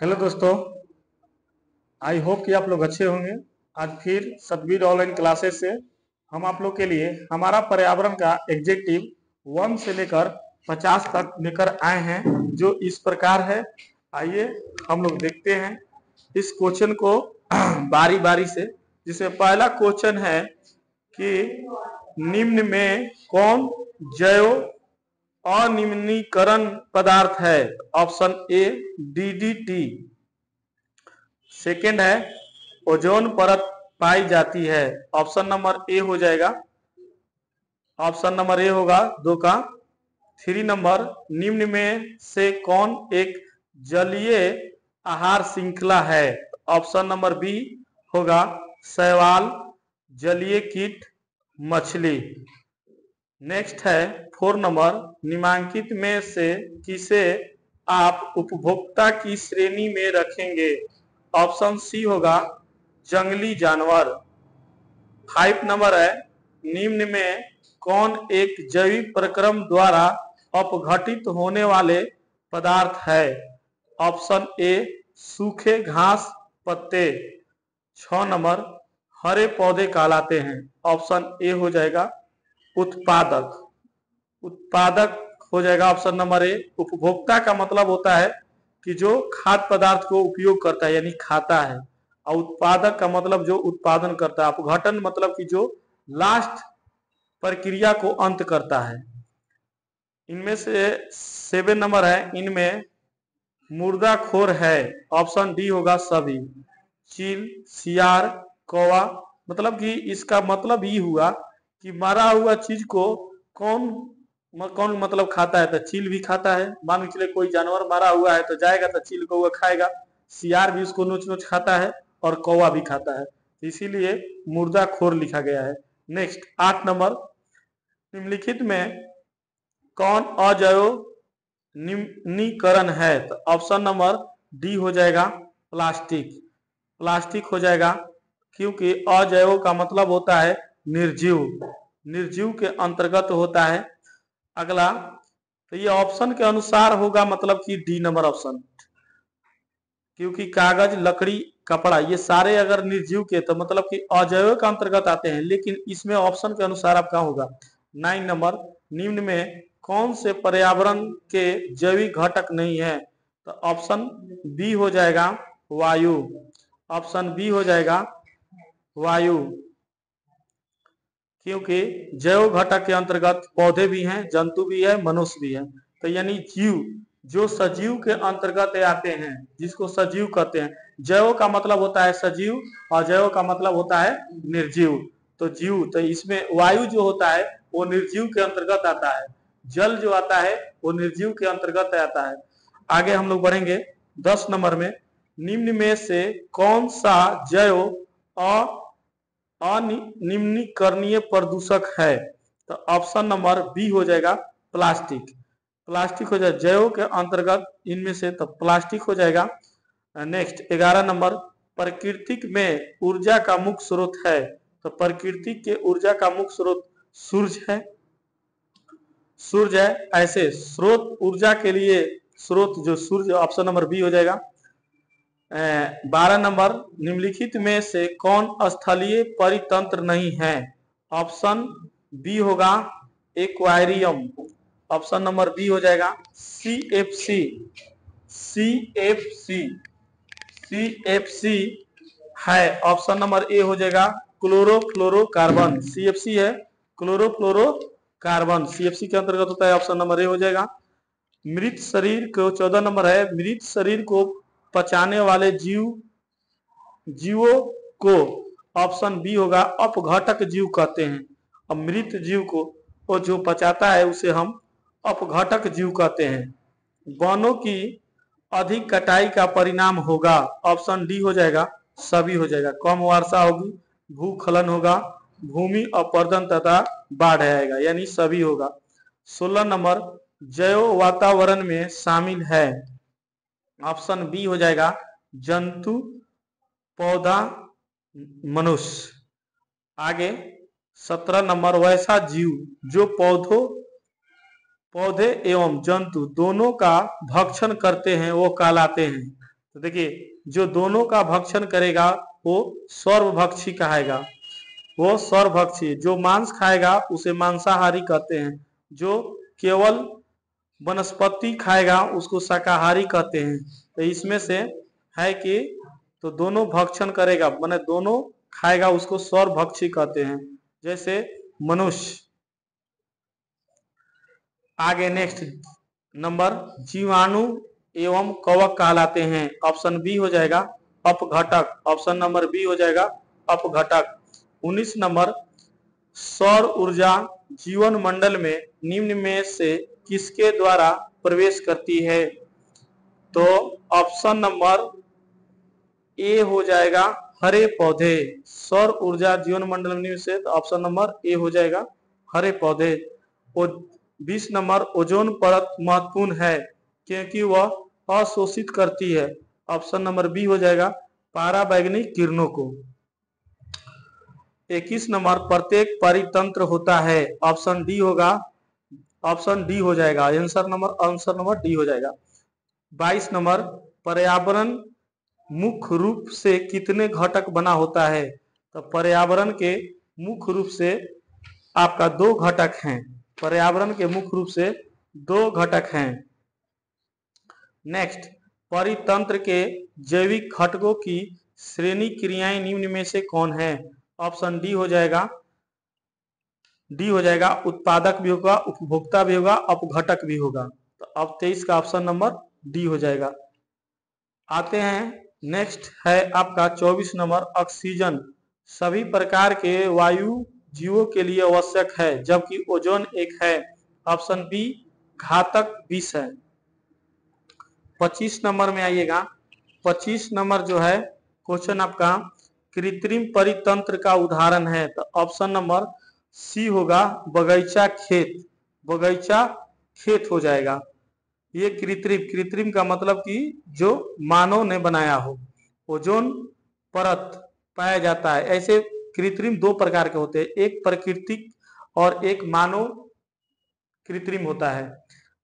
Hello दोस्तों, I hope कि आप लोग अच्छे होंगे। आज फिर सतबीर ऑनलाइन क्लासेस से हम आप लोग के लिए हमारा पर्यावरण का एग्जेक्टिव 1 से लेकर 50 तक लेकर आए हैं, जो इस प्रकार है। आइए हम लोग देखते हैं इस क्वेश्चन को बारी बारी से। जिसमें पहला क्वेश्चन है कि निम्न में कौन जैव अनिम्नीकरण पदार्थ है? Option A DDT. सेकंड है ओजोन परत पाई जाती है। ऑप्शन नंबर ए हो जाएगा, ऑप्शन नंबर ए होगा 2 का। 3 नंबर, निम्न में से कौन एक जलीय आहार श्रृंखला है? ऑप्शन नंबर बी होगा शैवाल, जलीय कीट, मछली। नेक्स्ट है 4 नंबर, निम्नलिखित में से किसे आप उपभोक्ता की श्रेणी में रखेंगे? ऑप्शन सी होगा जंगली जानवर। 5 नंबर है, निम्न में कौन एक जैविक प्रक्रम द्वारा अपघटित होने वाले पदार्थ है? ऑप्शन ए सूखे घास पत्ते। 6 नंबर, हरे पौधे कहलाते हैं। ऑप्शन ए हो जाएगा उत्पादक। उत्पादक हो जाएगा ऑप्शन नंबर ए। उपभोक्ता का मतलब होता है कि जो खाद्य पदार्थ को उपयोग करता है यानी खाता है, और उत्पादक का मतलब जो उत्पादन करता है। अपघटन मतलब कि जो लास्ट प्रक्रिया को अंत करता है। इनमें से 7 नंबर है, इनमें मुर्दाखोर है। ऑप्शन डी होगा सभी। चील, सियार, कौवा। मतलब कि इसका मतलब ये हुआ कि मरा हुआ चीज को कौन कौन मतलब खाता है? तो चील भी खाता है। मान के चले कोई जानवर मरा हुआ है तो जाएगा तो चील को वो खाएगा। सियार भी उसको नोच नोच खाता है और कौवा भी खाता है, इसीलिए मुर्दाखोर लिखा गया है। नेक्स्ट 8 नंबर, निम्नलिखित में कौन अजैव निम्नीकरण है? तो ऑप्शन नंबर डी हो जाएगा प्लास्टिक। प्लास्टिक हो जाएगा, क्योंकि अजैव का मतलब होता है निर्जीव, निर्जीव के अंतर्गत होता है। अगला, तो ये ऑप्शन के अनुसार होगा, मतलब कि डी नंबर ऑप्शन, क्योंकि कागज, लकड़ी, कपड़ा ये सारे अगर निर्जीव के तो मतलब कि अजैव के अंतर्गत आते हैं, लेकिन इसमें ऑप्शन के अनुसार आपका होगा। 9 नंबर, निम्न में कौन से पर्यावरण के जैविक घटक नहीं है? तो ऑप्शन बी हो जाएगा वायु। ऑप्शन बी हो जाएगा वायु, क्योंकि जैव घटक के अंतर्गत पौधे भी हैं, जंतु भी है, मनुष्य भी है। तो यानी जीव जो सजीव के अंतर्गत आते हैं, जिसको सजीव कहते हैं। जैव का मतलब होता है सजीव और जैव का मतलब होता है निर्जीव। तो जीव, तो इसमें वायु जो होता है वो निर्जीव के अंतर्गत आता है, जल जो आता है वो निर्जीव के अंतर्गत आता है। आगे हम लोग बढ़ेंगे 10 नंबर में, निम्न में से कौन सा जैव अनिम्नीकरणीय प्रदूषक है? तो ऑप्शन नंबर बी हो जाएगा प्लास्टिक। प्लास्टिक हो जाएगा जैव के अंतर्गत इनमें से, तो प्लास्टिक हो जाएगा। नेक्स्ट 11 नंबर, प्रकृति में ऊर्जा का मुख्य स्रोत है? तो प्रकृति के ऊर्जा का मुख्य स्रोत सूर्य है। सूर्य है, ऐसे स्रोत ऊर्जा के लिए स्रोत जो सूर्य, ऑप्शन नंबर बी हो जाएगा। 12 नंबर, निम्नलिखित में से कौन स्थलीय परितंत्र नहीं है? ऑप्शन बी होगा एक्वारियम। ऑप्शन नंबर बी हो जाएगा CFC। CFC CFC है। ऑप्शन नंबर ए हो जाएगा क्लोरोफ्लोरोकार्बन। CFC है क्लोरोफ्लोरोकार्बन, CFC के अंतर्गत होता है। ऑप्शन नंबर ए हो जाएगा। मृत शरीर को 14 नंबर है, मृत शरीर को पचाने वाले जीवों को ऑप्शन बी होगा अपघटक जीव कहते हैं। अब मृत जीव को वो जो पचाता है उसे हम अपघटक जीव कहते हैं। वनों की अधिक कटाई का परिणाम होगा। ऑप्शन डी हो जाएगा सभी हो जाएगा। कम वर्षा होगी, भूखलन होगा, भूमि अपरदन तथा बाढ़ आएगा, यानी सभी होगा। 16 नंबर, जैव वातावरण में शामिल है? ऑप्शन बी हो जाएगा जंतु, पौधा, मनुष्य। आगे 17 नंबर, वैसा जीव जो पौधे एवं जंतु दोनों का भक्षण करते हैं वो कहलाते हैं? तो देखिए, जो दोनों का भक्षण करेगा वो सर्वभक्षी कहेगा, वो सर्वभक्षी। जो मांस खाएगा उसे मांसाहारी कहते हैं, जो केवल वनस्पति खाएगा उसको शाकाहारी कहते हैं। तो इसमें से है कि तो दोनों भक्षण करेगा माने दोनों खाएगा उसको सर्वभक्षी कहते हैं, जैसे मनुष्य। आगे नेक्स्ट नंबर, जीवाणु एवं कवक कहलाते हैं। ऑप्शन बी हो जाएगा अपघटक। ऑप्शन नंबर बी हो जाएगा अपघटक। 19 नंबर, सौर ऊर्जा जीवन मंडल में निम्न में से किसके द्वारा प्रवेश करती है? तो ऑप्शन नंबर ए हो जाएगा हरे पौधे। सौर ऊर्जा जीवन मंडल में से, तो ऑप्शन नंबर ए हो जाएगा हरे पौधे। और 20 नंबर, ओजोन परत महत्वपूर्ण है क्योंकि वह अशोषित करती है। ऑप्शन नंबर बी हो जाएगा पराबैंगनी किरणों को। 21 नंबर, प्रत्येक परितंत्र होता है। ऑप्शन डी होगा, ऑप्शन डी हो जाएगा आंसर नंबर डी हो जाएगा। 22 नंबर, पर्यावरण मुख्य रूप से कितने घटक बना होता है? तो पर्यावरण के मुख्य रूप से आपका 2 घटक हैं। पर्यावरण के मुख्य रूप से 2 घटक हैं। नेक्स्ट, परितंत्र के जैविक घटकों की श्रेणी क्रियाएं निम्न में से कौन है? ऑप्शन डी हो जाएगा, डी हो जाएगा उत्पादक भी होगा, उपभोक्ता भी होगा, अपघटक भी होगा। तो अब 23 का ऑप्शन नंबर डी हो जाएगा। आते हैं नेक्स्ट है आपका 24 नंबर, ऑक्सीजन सभी प्रकार के वायु जीवों के लिए आवश्यक है जबकि ओजोन एक है। ऑप्शन बी घातक विष है। 25 नंबर में आइएगा। 25 नंबर जो है क्वेश्चन आपका कृत्रिम परितंत्र का उदाहरण है। तो ऑप्शन नंबर सी होगा बगीचा खेत। बगीचा खेत हो जाएगा। ये कृत्रिम का मतलब कि जो मानव ने बनाया हो। ओजोन परत पाया जाता है। ऐसे कृत्रिम 2 प्रकार के होते हैं, एक प्राकृतिक और एक मानव कृत्रिम होता है।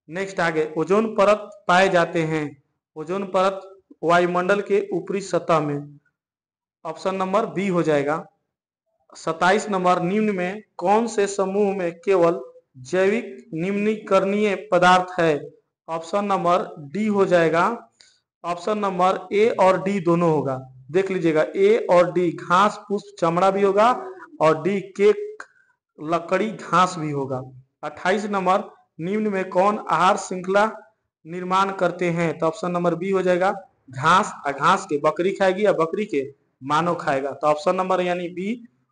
नेक्स्ट आगे, ओजोन परत पाए जाते हैं। ओजोन परत वायुमंडल के ऊपरी सतह में। ऑप्शन नंबर बी हो जाएगा। 27 नंबर, निम्न में कौन से समूह में केवल जैविक निम्नीकरणीय पदार्थ है? ऑप्शन नंबर डी हो जाएगा। ऑप्शन नंबर ए और डी दोनों होगा। देख लीजिएगा, ए और डी, घास पुष्प चमड़ा भी होगा और डी केक लकड़ी घास भी होगा। 28 नंबर, निम्न में कौन आहार श्रृंखला निर्माण करते हैं? तो ऑप्शन नंबर बी हो जाएगा घास। घास के बकरी खाएगी या बकरी के मानव खाएगा। तो ऑप्शन नंबर यानी बी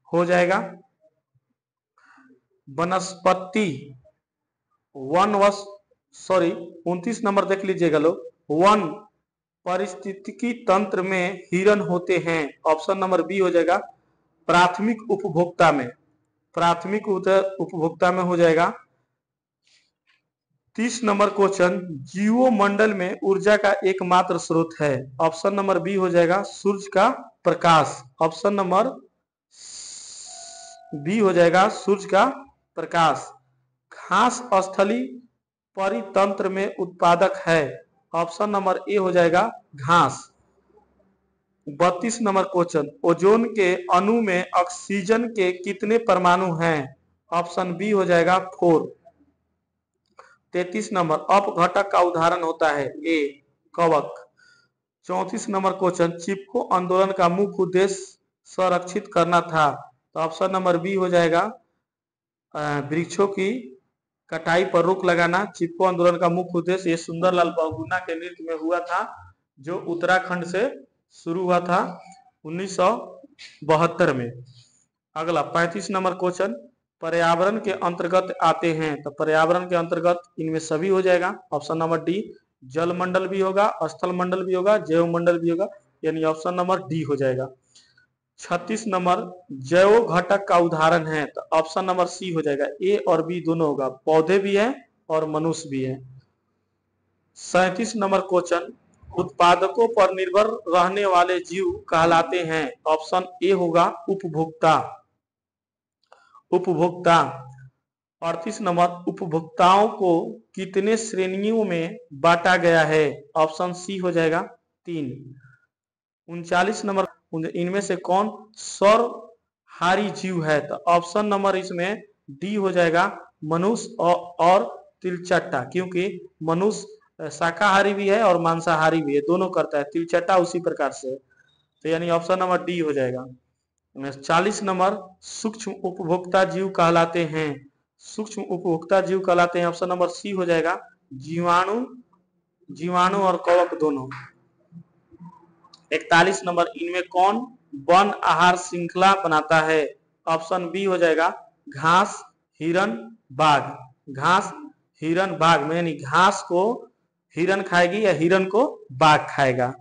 हो जाएगा। वनस्पति वन वस सॉरी 29 नंबर देख लीजिएगा लोग, वन पारिस्थितिकी तंत्र में हिरन होते हैं। ऑप्शन नंबर बी हो जाएगा प्राथमिक उपभोक्ता में। प्राथमिक उपभोक्ता में हो जाएगा। 30 नंबर क्वेश्चन, जीवमंडल में ऊर्जा का एकमात्र स्रोत है। ऑप्शन नंबर बी हो जाएगा सूर्य का प्रकाश। ऑप्शन नंबर बी हो जाएगा सूर्य का प्रकाश। घास स्थली परितंत्र में उत्पादक है। ऑप्शन नंबर ए हो जाएगा घास। 32 नंबर क्वेश्चन, ओजोन के अणु में ऑक्सीजन के कितने परमाणु हैं? ऑप्शन बी हो जाएगा 4। 33 नंबर, अपघटक का उदाहरण होता है ए कवक। 34 नंबर क्वेश्चन, चिपको आंदोलन का मुख्य उद्देश्य संरक्षित करना था। तो ऑप्शन नंबर बी हो जाएगा वृक्षों की कटाई पर रोक लगाना। चिपको आंदोलन का मुख्य उद्देश्य ये सुंदरलाल बहुगुणा के नेतृत्व में हुआ था, जो उत्तराखंड से शुरू हुआ था 1972 में। अगला 35 नंबर क्वेश्चन, पर्यावरण के अंतर्गत आते हैं। तो पर्यावरण के अंतर्गत इनमें सभी हो जाएगा। ऑप्शन नंबर डी, जल मंडल भी होगा, स्थल मंडल भी होगा, जैव मंडल भी होगा, यानी ऑप्शन नंबर डी हो जाएगा। 36 नंबर, जैव घटक का उदाहरण है। तो ऑप्शन नंबर सी हो जाएगा, ए और बी दोनों होगा, पौधे भी हैं और मनुष्य भी है। 37 नंबर क्वेश्चन, उत्पादकों पर निर्भर रहने वाले जीव कहलाते हैं। ऑप्शन ए होगा उपभोक्ता। उपभोक्ता। 38 नंबर, उपभोक्ताओं को कितने श्रेणियों में बांटा गया है? ऑप्शन सी हो जाएगा 3। 39 नंबर, इनमें से कौन सर्वहारी जीव है? तो ऑप्शन नंबर इसमें डी हो जाएगा, मनुष्य और तिलचट्टा, क्योंकि मनुष्य शाकाहारी भी है और मांसाहारी भी है, दोनों करता है। तिलचट्टा उसी प्रकार से, तो यानी ऑप्शन नंबर डी हो जाएगा। 40 नंबर, सूक्ष्म उपभोक्ता जीव कहलाते हैं। सूक्ष्म उपभोक्ता जीव कहलाते हैं, ऑप्शन नंबर सी हो जाएगा, जीवाणु और कवक दोनों। 41 नंबर, इनमें कौन वन आहार श्रृंखला बनाता है? ऑप्शन बी हो जाएगा, घास, हिरन, बाघ। घास, हिरन, बाघ में यानी घास को हिरन खाएगी या हिरन को बाघ खाएगा।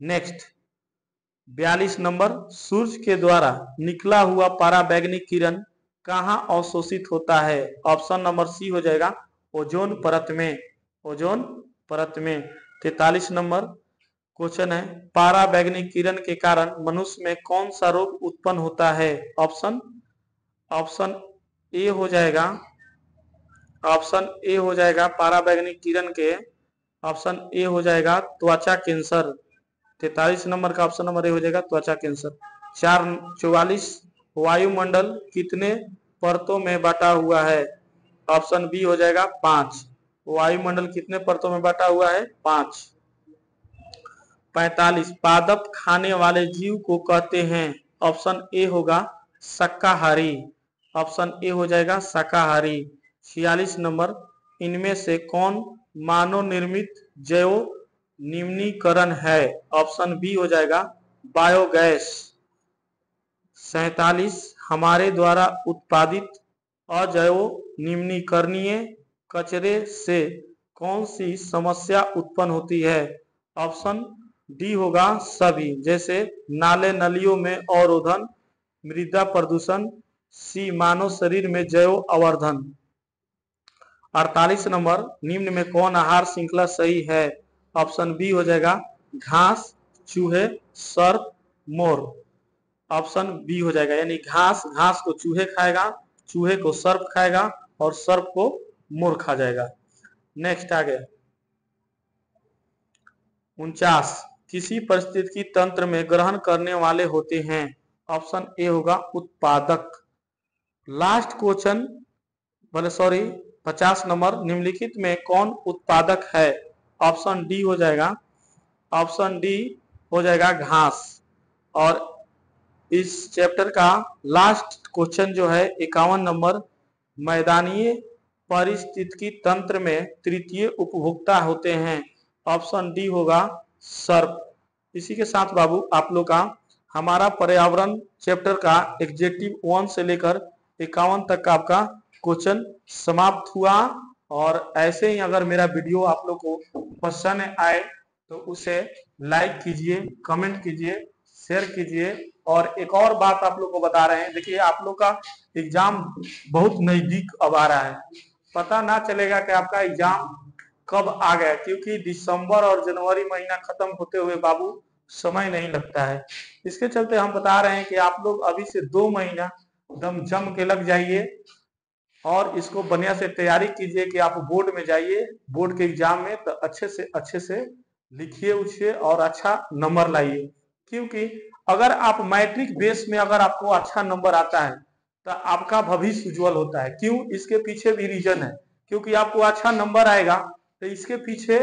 नेक्स्ट 42 नंबर, सूर्य के द्वारा निकला हुआ पराबैंगनी किरण कहाँ अवशोषित होता है? ऑप्शन नंबर सी हो जाएगा, ओजोन परत में। ओजोन परत में। 43 नंबर क्वेश्चन है, पराबैंगनी किरण के कारण मनुष्य में कौन सा रोग उत्पन्न होता है? ऑप्शन ए हो जाएगा, ऑप्शन ए हो जाएगा, पराबैंगनी किरण के ऑप्शन ए हो जाएगा त्वचा कैंसर। 43 नंबर का ऑप्शन नंबर ए हो जाएगा त्वचा कैंसर। 44, वायुमंडल कितने परतों में बटा हुआ है? ऑप्शन बी हो जाएगा 5। वायुमंडल कितने परतों में बटा हुआ है? 5। 45, पादप खाने वाले जीव को कहते हैं? ऑप्शन ए होगा शाकाहारी। ऑप्शन ए हो जाएगा शाकाहारी। 46 नंबर, इनमें से कौन मानव निर्मित जैव निम्नीकरण है? ऑप्शन बी हो जाएगा बायोगैस। 47, हमारे द्वारा उत्पादित अजैव निम्नीकरणीय कचरे से कौन सी समस्या उत्पन्न होती है? ऑप्शन डी होगा सभी, जैसे नाले नलियों में अवरोधन, मृदा प्रदूषण, सी मानव शरीर में जैव अवर्धन। 48 नंबर, निम्न में कौन आहार श्रृंखला सही है? ऑप्शन बी हो जाएगा घास, चूहे, सर्प, मोर। ऑप्शन बी हो जाएगा, यानी घास को चूहे खाएगा, चूहे को सर्प खाएगा और सर्प को मोर खा जाएगा। नेक्स्ट आ गया 49, किसी परिस्थिति तंत्र में ग्रहण करने वाले होते हैं? ऑप्शन ए होगा उत्पादक। लास्ट क्वेश्चन, बोले सॉरी 50 नंबर, निम्नलिखित में कौन उत्पादक है? ऑप्शन डी हो जाएगा, ऑप्शन डी हो जाएगा घास। और इस चैप्टर का लास्ट क्वेश्चन जो है 51 नंबर, मैदानीय पारिस्थितिकी तंत्र में तृतीय उपभोक्ता होते हैं? ऑप्शन डी होगा सर्प। इसी के साथ बाबू आप लोग का हमारा पर्यावरण चैप्टर का एग्जेक्टिव 1 से लेकर 51 तक का आपका क्वेश्चन समाप्त हुआ। और ऐसे ही अगर मेरा वीडियो आप लोग को पसंद आए तो उसे लाइक कीजिए, कमेंट कीजिए, शेयर कीजिए। और एक और बात आप लोग को बता रहे हैं, देखिए आप लोग का एग्जाम बहुत नजदीक अब आ रहा है, पता ना चलेगा कि आपका एग्जाम कब आ गया, क्योंकि दिसंबर और जनवरी महीना खत्म होते हुए बाबू समय नहीं लगता है। इसके चलते हम बता रहे हैं कि आप लोग अभी से 2 महीना दम जम के लग जाइए और इसको बढ़िया से तैयारी कीजिए कि आप बोर्ड में जाइए, बोर्ड के एग्जाम में तो अच्छे से लिखिए उछिए और अच्छा नंबर लाइए। क्योंकि अगर आप मैट्रिक बेस में अगर आपको अच्छा नंबर आता है तो आपका भविष्य उज्जवल होता है। क्यों? इसके पीछे भी रीजन है, क्योंकि आपको अच्छा नंबर आएगा तो इसके पीछे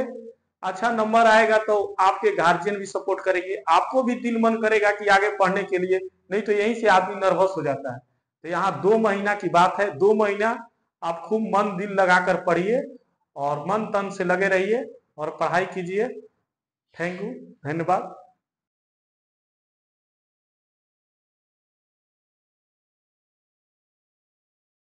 अच्छा नंबर आएगा तो आपके गार्जियन भी सपोर्ट करेंगे, आपको भी दिल मन करेगा कि आगे पढ़ने के लिए, नहीं तो यहीं से आदमी नर्वस हो जाता है। तो यहाँ 2 महीना की बात है, 2 महीना आप खूब मन दिल लगाकर पढ़िए और मन तन से लगे रहिए और पढ़ाई कीजिए। थैंक यू, धन्यवाद।